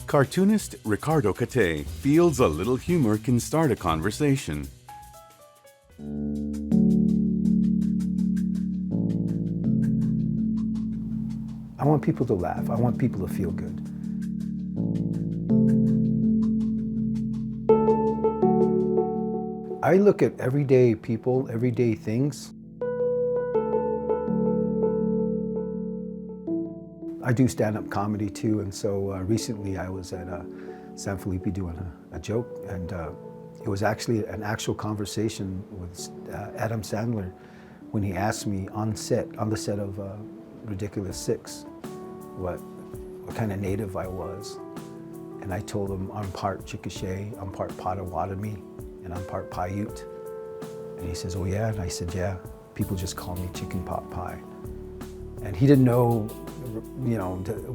Cartoonist Ricardo Cate feels a little humor can start a conversation. I want people to laugh. I want people to feel good. I look at everyday people, everyday things. I do stand-up comedy too, and so recently I was at San Felipe doing a joke, and it was actually an actual conversation with Adam Sandler when he asked me on the set of Ridiculous Six, what kind of native I was. And I told him I'm part Chickasha, I'm part Potawatomi, and I'm part Paiute. And he says, oh yeah? And I said, yeah, people just call me Chicken Pot Pie. And he didn't know,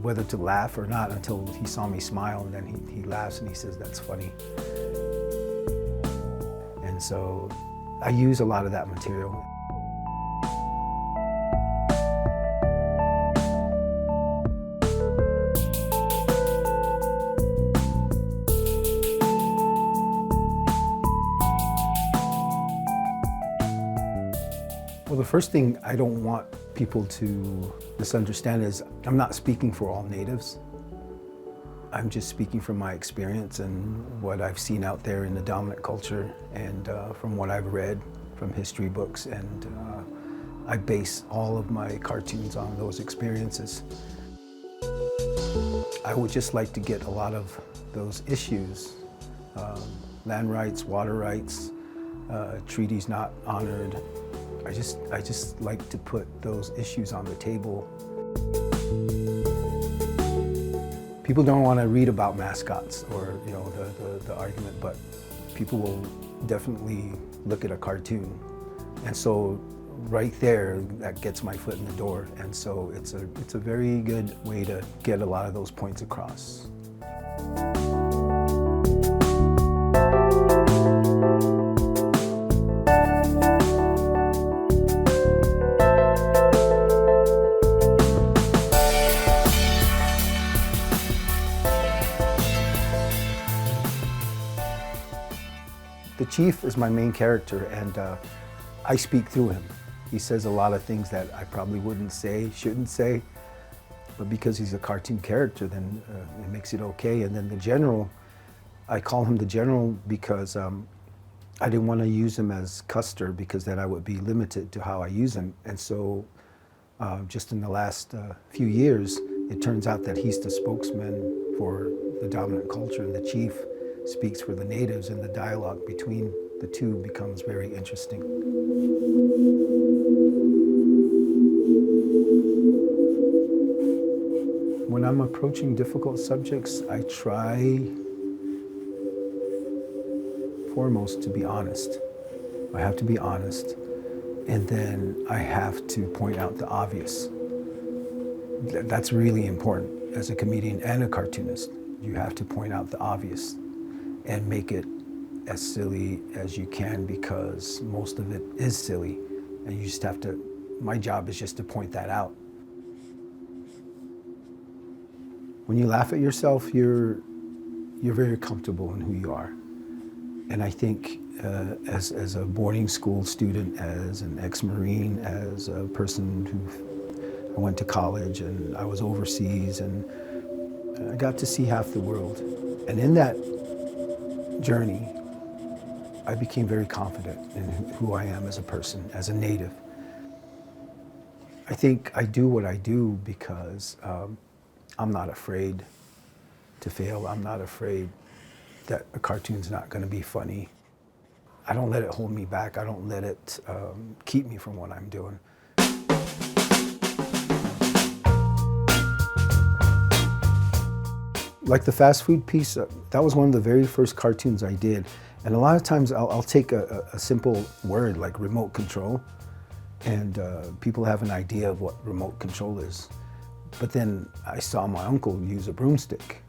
whether to laugh or not until he saw me smile, and then he laughs and he says, that's funny. And so I use a lot of that material. Well, the first thing I don't want people to misunderstand is I'm not speaking for all natives. I'm just speaking from my experience and what I've seen out there in the dominant culture, and from what I've read from history books, and I base all of my cartoons on those experiences. I would just like to get a lot of those issues, land rights, water rights, treaties not honored. I just like to put those issues on the table. People don't want to read about mascots or the argument, but people will definitely look at a cartoon. And so right there, that gets my foot in the door. And so it's a very good way to get a lot of those points across. The chief is my main character, and I speak through him. He says a lot of things that I probably wouldn't say, shouldn't say, but because he's a cartoon character, then it makes it okay. And then the general, I call him the general because I didn't want to use him as Custer, because then I would be limited to how I use him. And so just in the last few years, it turns out that he's the spokesman for the dominant culture, and the chief speaks for the natives, and the dialogue between the two becomes very interesting. When I'm approaching difficult subjects, I try foremost to be honest. I have to be honest, and then I have to point out the obvious. That's really important as a comedian and a cartoonist. You have to point out the obvious and make it as silly as you can, because most of it is silly, and you just have to, my job is just to point that out. When you laugh at yourself, you're very comfortable in who you are. And I think as a boarding school student, as an ex-Marine, as a person who I went to college and I was overseas, and I got to see half the world. And in that journey, I became very confident in who I am as a person, as a native. I think I do what I do because I'm not afraid to fail. I'm not afraid that a cartoon's not going to be funny. I don't let it hold me back. I don't let it keep me from what I'm doing. Like the fast food piece, that was one of the very first cartoons I did. And a lot of times I'll take a simple word like remote control, and people have an idea of what remote control is. But then I saw my uncle use a broomstick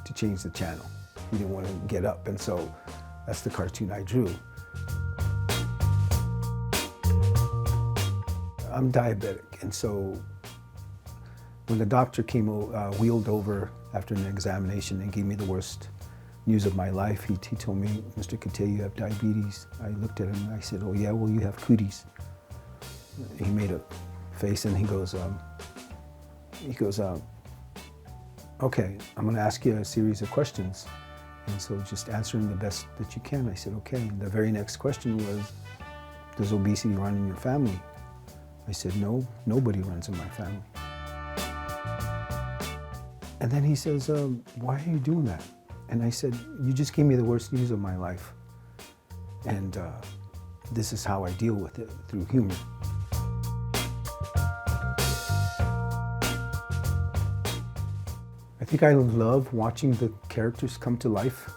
to change the channel. He didn't want to get up, and so that's the cartoon I drew. I'm diabetic, and so when the doctor came wheeled over after an examination and gave me the worst news of my life. He told me, "Mr. Kate, you have diabetes." I looked at him and I said, "Oh yeah, well you have cooties." He made a face and he goes, "Okay, I'm gonna ask you a series of questions. And so just answer them the best that you can." I said, "Okay." And the very next question was, "Does obesity run in your family?" I said, "No, nobody runs in my family." And then he says, "Why are you doing that?" And I said, "You just gave me the worst news of my life. And this is how I deal with it, through humor." I think I love watching the characters come to life.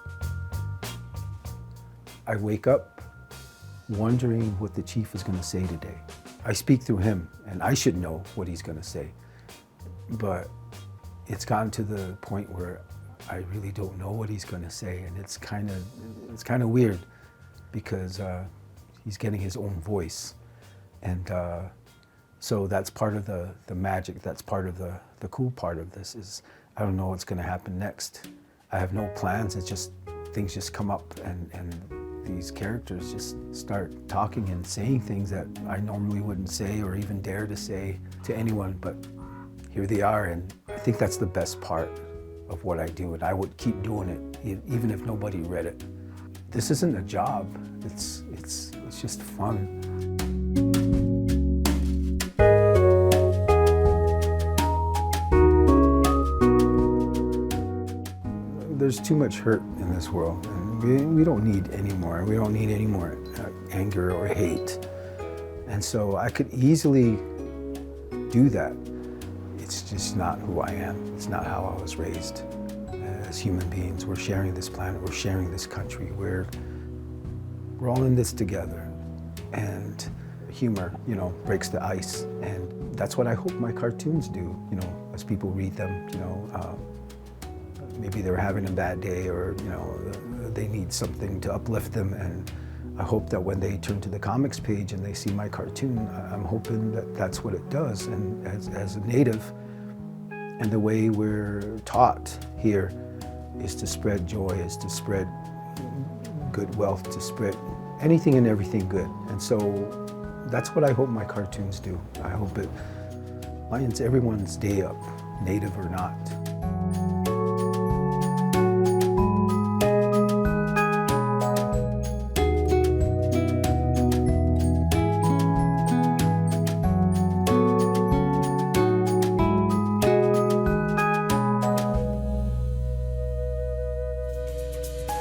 I wake up wondering what the chief is going to say today. I speak through him, and I should know what he's going to say. But it's gotten to the point where I really don't know what he's going to say, and it's kind of weird because he's getting his own voice, and so that's part of the magic. That's part of the cool part of this is I don't know what's going to happen next. I have no plans. It's just things just come up, and these characters just start talking and saying things that I normally wouldn't say or even dare to say to anyone, but here they are, and I think that's the best part of what I do, and I would keep doing it even if nobody read it. This isn't a job. It's just fun. There's too much hurt in this world, and we don't need any more. We don't need any more anger or hate. And so I could easily do that. It's just not who I am. It's not how I was raised. As human beings, we're sharing this planet, we're sharing this country, we're all in this together. And humor, breaks the ice. And that's what I hope my cartoons do, as people read them, maybe they're having a bad day, or they need something to uplift them, and I hope that when they turn to the comics page and they see my cartoon, I'm hoping that that's what it does. And as a native, and the way we're taught here is to spread joy, is to spread good wealth, to spread anything and everything good. And so that's what I hope my cartoons do. I hope it lightens everyone's day up, native or not.